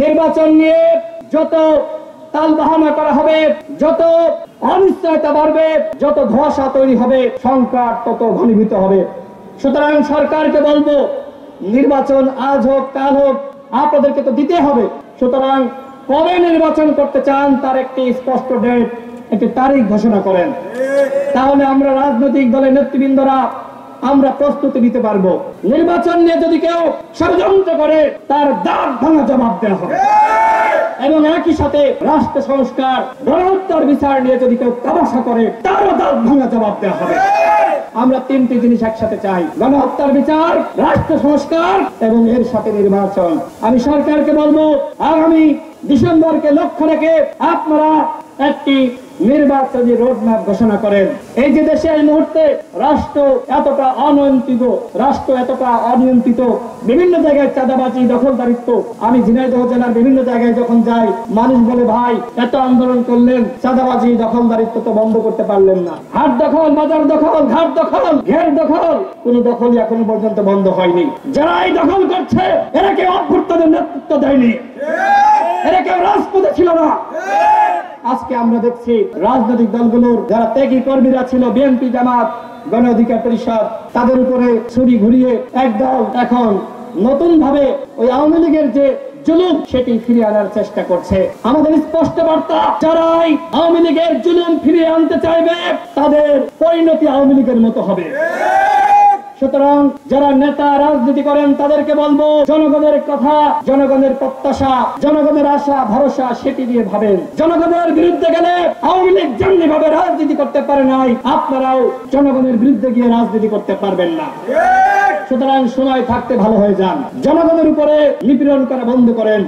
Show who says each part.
Speaker 1: নির্বাচন নিয়ে যত তালবাহানা করা হবে, যত অনিশ্চয়তা বাড়বে, যত ধোঁয়াশা তৈরি হবে, সংকট তত ঘনীভূত হবে। সুতরাং সরকারকে বলবো, নির্বাচন আজ হোক কাল হোক আপনাদেরকে তো দিতে হবে। সুতরাং কবে নির্বাচন করতে চান তার একটি স্পষ্ট ডেট, একটি তারিখ ঘোষণা করেন, তাহলে আমরা রাজনৈতিক দলের নেতৃবৃন্দরা আমরা প্রস্তুতি নিতে পারবো। নির্বাচন নিয়ে যদি কেউ ষড়যন্ত্র করে তার দাঁত ভাঙা জবাব দেওয়া হবে, এবং একই সাথে রাষ্ট্র সংস্কার, গণহত্যার বিচার নিয়ে যদি কেউ তামাশা করে তারও দাঁত ভাঙা জবাব দেওয়া হবে। আমরা তিনটি জিনিস একসাথে চাই: গণহত্যার বিচার, রাষ্ট্র সংস্কার এবং এর সাথে নির্বাচন। আমি সরকারকে বলবো, আগামী ডিসেম্বরকে লক্ষ্য রেখে আপনারা একটি নির্বাচনী রোডম্যাপ ঘোষণা করেন। এই যে দেশে এই মুহূর্তে রাষ্ট্র এতটা অনিয়ন্ত্রিত, বিভিন্ন জায়গায় চাঁদাবাজি, দখলদারিত্ব। আমি ঝিনাইদহ জেলার বিভিন্ন জায়গায় যখন যাই, মানুষ বলে, ভাই এত আন্দোলন করলেন, চাঁদাবাজি দখলদারিত্ব তো বন্ধ করতে পারলেন না। হাট দখল, বাজার দখল, ঘাট দখল, ঘের দখল, কোন দখলই এখনো পর্যন্ত বন্ধ হয়নি। যারা এই দখল করছে এরা কেউ অভ্যুত্থানের নেতৃত্ব দেয়নি, এরা কেউ রাজপথে ছিল না। আজকে আমরা দেখছি রাজনৈতিক দলগুলোর যারা ত্যাগী কর্মীরা ছিল, বিএনপি, জামাত, গণ অধিকার পরিষদ, তাদের উপরে ছুরি ঘুরিয়ে একদল এখন নতুন ভাবে ওই আওয়ামী লীগের যে জুলুম সেটি ফিরিয়ে আনার চেষ্টা করছে। আমাদের স্পষ্ট বার্তা, যারাই আওয়ামী লীগের জুলুম ফিরিয়ে আনতে চাইবে তাদের পরিণতি আওয়ামী লীগের মতো হবে। সুতরাং যারা নেতা রাজনীতি করেন তাদেরকে বলবো, জনগণের কথা, জনগণের প্রত্যাশা, জনগণের আশা ভরসা সেটি দিয়ে ভাবেন। জনগণের বিরুদ্ধে গেলে আওয়ামী লীগ যেমনি ভাবে রাজনীতি করতে পারে নাই, আপনারাও জনগণের বিরুদ্ধে গিয়ে রাজনীতি করতে পারবেন না। সুতরাং সময় থাকতে ভালো হয়ে যান, জনগণের উপরে নিপীড়ন করা বন্ধ করেন,